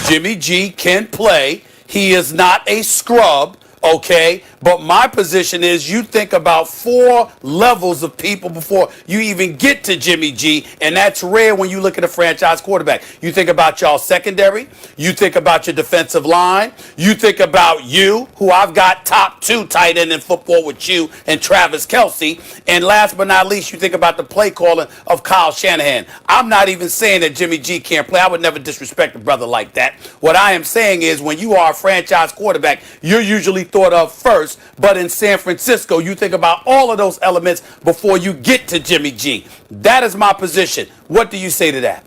Jimmy G can play. He is not a scrub, okay? But my position is you think about 4 levels of people before you even get to Jimmy G, and that's rare when you look at a franchise quarterback. You think about y'all secondary. You think about your defensive line. You think about you, who I've got top 2 tight end in football with you and Travis Kelce. And last but not least, you think about the play calling of Kyle Shanahan. I'm not even saying that Jimmy G can't play. I would never disrespect a brother like that. What I am saying is when you are a franchise quarterback, you're usually thought of first. But in San Francisco, you think about all of those elements before you get to Jimmy G. That is my position. What do you say to that?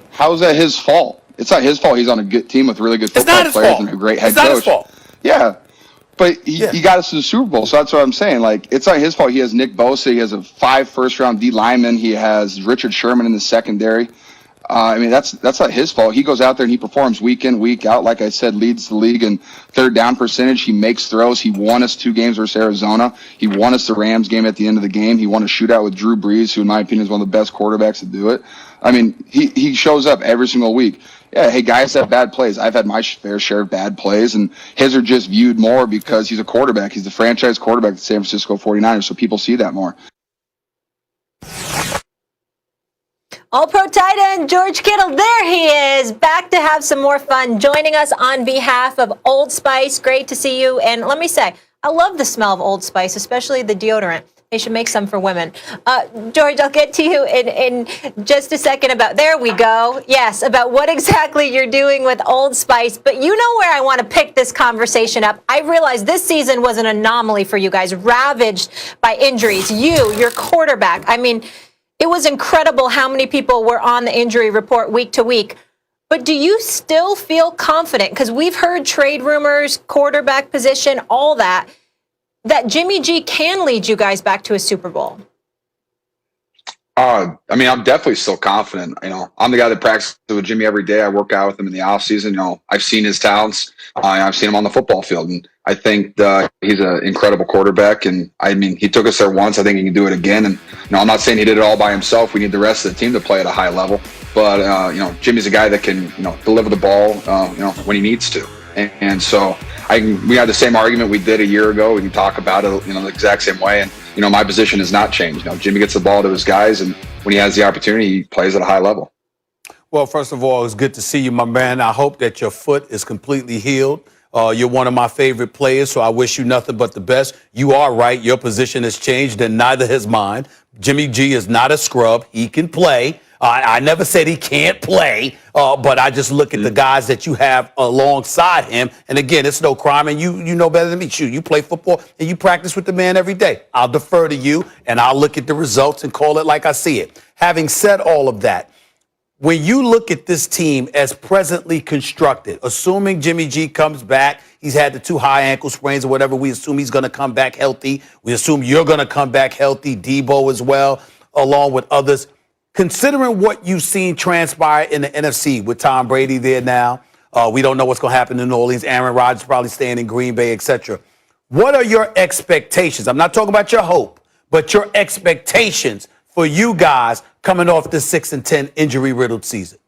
How is that his fault? It's not his fault. He's on a good team with really good football players and a great head coach. It's not his fault. Yeah. But he got us to the Super Bowl, so that's what I'm saying. Like, it's not his fault. He has Nick Bosa. He has 5 first-round D linemen. He has Richard Sherman in the secondary. I mean, that's not his fault. He goes out there and he performs week in, week out. Like I said, leads the league in third down percentage. He makes throws. He won us 2 games versus Arizona. He won us the Rams game at the end of the game. He won a shootout with Drew Brees, who in my opinion is one of the best quarterbacks to do it. I mean, he shows up every single week. Yeah, hey, guys have bad plays. I've had my fair share of bad plays, and his are just viewed more because he's a quarterback. He's the franchise quarterback of the San Francisco 49ers, so people see that more. All-Pro tight end George Kittle, there he is, back to have some more fun, joining us on behalf of Old Spice. Great to see you. And let me say, I love the smell of Old Spice, especially the deodorant. They should make some for women. George, I'll get to you in just a second about, there we go, yes, about what exactly you're doing with Old Spice. But you know where I want to pick this conversation up. I realize this season was an anomaly for you guys, ravaged by injuries. Your quarterback, I mean, it was incredible how many people were on the injury report week to week. But do you still feel confident? Because we've heard trade rumors, quarterback position, all that Jimmy G can lead you guys back to a Super Bowl. I mean, I'm definitely still confident. You know, I'm the guy that practices with Jimmy every day. I work out with him in the off season. You know, I've seen his talents. I've seen him on the football field, and I think he's an incredible quarterback. And I mean, he took us there once. I think he can do it again. And you know, I'm not saying he did it all by himself. We need the rest of the team to play at a high level. But you know, Jimmy's a guy that can deliver the ball when he needs to. And so we had the same argument we did a year ago. We can talk about it, the exact same way. And my position has not changed. Jimmy gets the ball to his guys, and when he has the opportunity, he plays at a high level. Well, first of all, it's good to see you, my man. I hope that your foot is completely healed. You're one of my favorite players, so I wish you nothing but the best. You are right. Your position has changed, and neither has mine. Jimmy G is not a scrub. He can play. I never said he can't play, but I just look at the guys that you have alongside him. And again, it's no crime, and you know better than me. Shoot, you play football, and you practice with the man every day. I'll defer to you, and I'll look at the results and call it like I see it. Having said all of that, when you look at this team as presently constructed, assuming Jimmy G comes back, he's had the 2 high ankle sprains or whatever, we assume he's going to come back healthy. We assume you're going to come back healthy, Debo as well, along with others. Considering what you've seen transpire in the NFC with Tom Brady there now, we don't know what's going to happen in New Orleans. Aaron Rodgers probably staying in Green Bay, etc. What are your expectations? I'm not talking about your hope, but your expectations for you guys coming off this 6-10 injury-riddled season?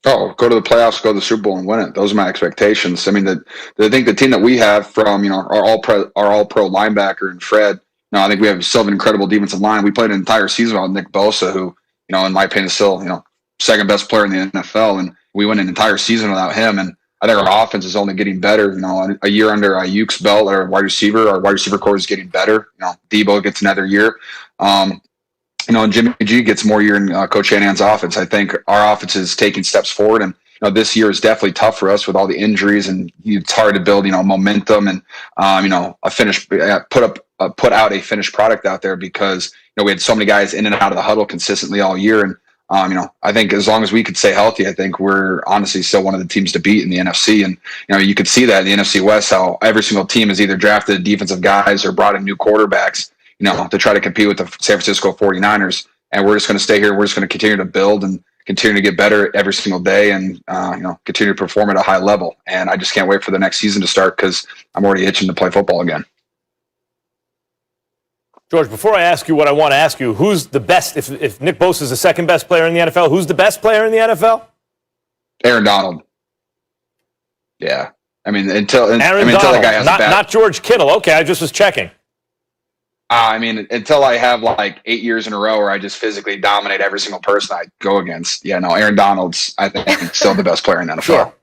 Oh, go to the playoffs, go to the Super Bowl, and win it. Those are my expectations. I mean, I think the team that we have from our all-pro linebacker and Fred. I think we have still an incredible defensive line. We played an entire season without Nick Bosa, who, in my opinion, is still, second best player in the NFL. And we went an entire season without him. And I think our offense is only getting better. A year under Ayuk's belt, our wide receiver core is getting better. Debo gets another year. And Jimmy G gets more year in Coach Shanahan's offense. I think our offense is taking steps forward. And this year is definitely tough for us with all the injuries, and it's hard to build, momentum and, put out a finished product out there because, we had so many guys in and out of the huddle consistently all year. And, I think as long as we could stay healthy, I think we're honestly still one of the teams to beat in the NFC. And, you could see that in the NFC West, how every single team has either drafted defensive guys or brought in new quarterbacks, to try to compete with the San Francisco 49ers. And we're just going to stay here. We're just going to continue to build and continue to get better every single day and, continue to perform at a high level. And I just can't wait for the next season to start because I'm already itching to play football again. George, before I ask you what I want to ask you, who's the best, if Nick Bosa is the second best player in the NFL, who's the best player in the NFL? Aaron Donald. Yeah. I mean, until Aaron until Donald, that guy has not George Kittle. Okay, I just was checking. I mean, until I have like 8 years in a row where I just physically dominate every single person I go against. Yeah, no, Aaron Donald's, I think, still the best player in the NFL. Sure.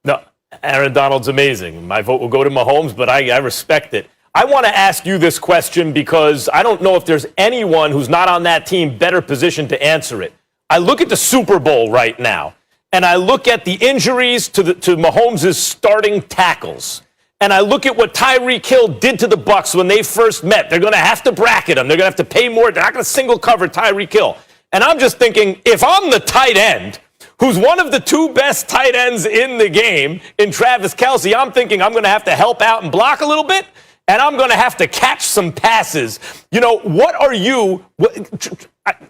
No, Aaron Donald's amazing. My vote will go to Mahomes, but I respect it. I want to ask you this question because I don't know if there's anyone who's not on that team better positioned to answer it. I look at the Super Bowl right now, and I look at the injuries to Mahomes' starting tackles. And I look at what Tyreek Hill did to the Bucs when they first met. They're going to have to bracket him. They're going to have to pay more. They're not going to single cover Tyreek Hill. And I'm just thinking, if I'm the tight end, who's one of the two best tight ends in the game in Travis Kelce, I'm thinking I'm going to have to help out and block a little bit, and I'm going to have to catch some passes. You know, what are you?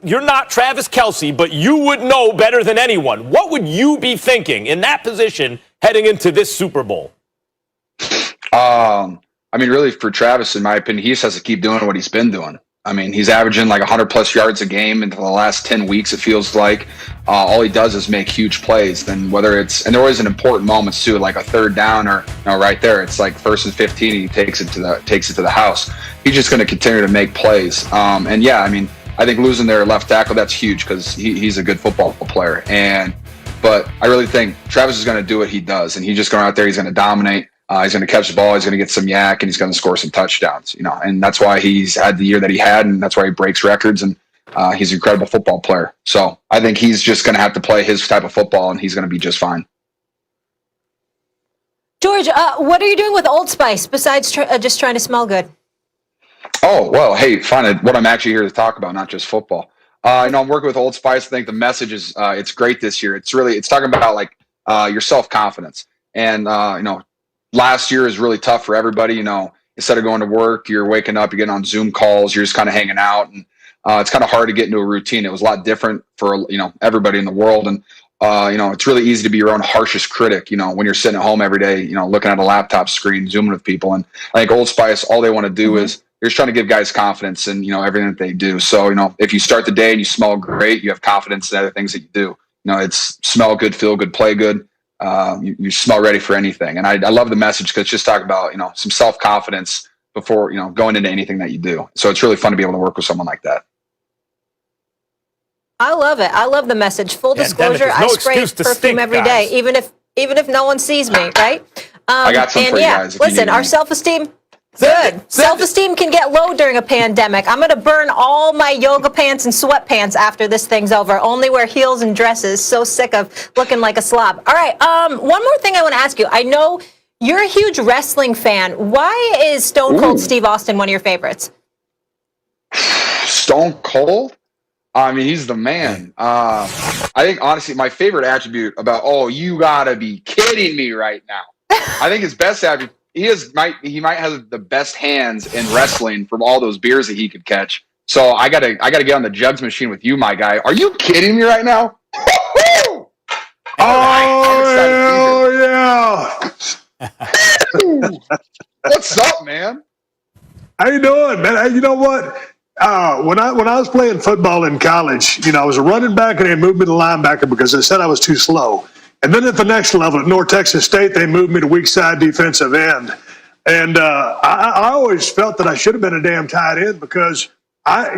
You're not Travis Kelce, but you would know better than anyone. What would you be thinking in that position heading into this Super Bowl? I mean, really, for Travis, in my opinion, he just has to keep doing what he's been doing. I mean, he's averaging like 100-plus yards a game in the last 10 weeks, it feels like. All he does is make huge plays. Then whether it's – and there always an important moments, too, like a third down or right there. It's like 1st and 15, and he takes it to the house. He's just going to continue to make plays. And, yeah, I mean, I think losing their left tackle, that's huge because he's a good football player. But I really think Travis is going to do what he does, and he's just going out there. He's going to dominate. He's going to catch the ball. He's going to get some yak, and he's going to score some touchdowns. You know, and that's why he's had the year that he had, and that's why he breaks records. And he's an incredible football player. So I think he's just going to have to play his type of football, and he's going to be just fine. George, what are you doing with Old Spice besides just trying to smell good? Oh, well, hey, fine. What I'm actually here to talk about, not just football. You know, I'm working with Old Spice. I think the message is it's great this year. It's talking about like your self-confidence. And, you know, last year is really tough for everybody. You know, instead of going to work, you're waking up, you're getting on Zoom calls, you're just kind of hanging out. And it's kind of hard to get into a routine. It was a lot different for, you know, everybody in the world. And, you know, it's really easy to be your own harshest critic, you know, when you're sitting at home every day, you know, looking at a laptop screen, Zooming with people. And I think Old Spice, all they want to do is they're just trying to give guys confidence in, you know, everything that they do. So, you know, if you start the day and you smell great, you have confidence in other things that you do. You know, it's smell good, feel good, play good. You smell ready for anything. And I love the message because it's just talking about, you know, some self-confidence before, you know, going into anything that you do. So it's really fun to be able to work with someone like that. I love it. I love the message. Full disclosure, no I spray excuse to perfume stink, every guys. day, even if no one sees me, right? I got some for you guys. If you Listen, need our any. self-esteem, good. Self-esteem can get low during a pandemic. I'm going to burn all my yoga pants and sweatpants after this thing's over. Only wear heels and dresses. So sick of looking like a slob. All right. One more thing I want to ask you. I know you're a huge wrestling fan. Why is Stone Cold Steve Austin one of your favorites? Stone Cold? I mean, he's the man. I think, honestly, my favorite attribute about, you got to be kidding me right now. I think his best attribute, he might have the best hands in wrestling from all those beers that he could catch. So I gotta get on the jugs machine with you, my guy. Are you kidding me right now? Yeah. What's up, man? How you doing, man? Hey, you know what? When I was playing football in college, you know, I was a running back and they moved me to linebacker because they said I was too slow. And then at the next level at North Texas State, they moved me to weak side defensive end. And I always felt that I should have been a damn tight end because I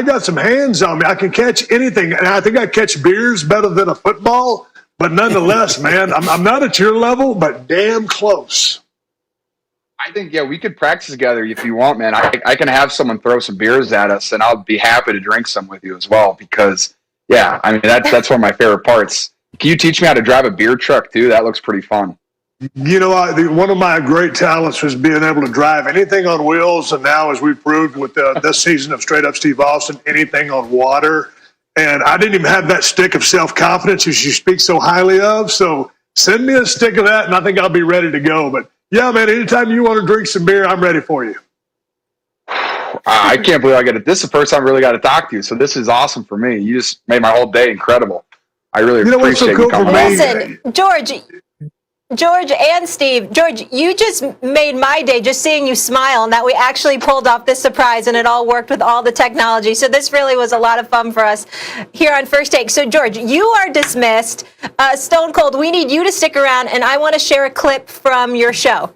got some hands on me. I can catch anything. And I think I catch beers better than a football. But nonetheless, man, I'm not at your level, but damn close. I think, we could practice together if you want, man. I can have someone throw some beers at us, and I'll be happy to drink some with you as well because, I mean, that's one of my favorite parts. Can you teach me how to drive a beer truck, too? That looks pretty fun. You know, one of my great talents was being able to drive anything on wheels, and now, as we proved with this season of Straight Up Steve Austin, anything on water. And I didn't even have that stick of self-confidence as you speak so highly of. So send me a stick of that, and I think I'll be ready to go. But, yeah, man, anytime you want to drink some beer, I'm ready for you. I can't believe I get it. This is the first time I really got to talk to you, so this is awesome for me. You just made my whole day incredible. I really appreciate you coming on. Listen, George, George and Steve. George, you just made my day just seeing you smile and that we actually pulled off this surprise and it all worked with all the technology. So this really was a lot of fun for us here on First Take. So George, you are dismissed. Stone Cold, we need you to stick around and I want to share a clip from your show.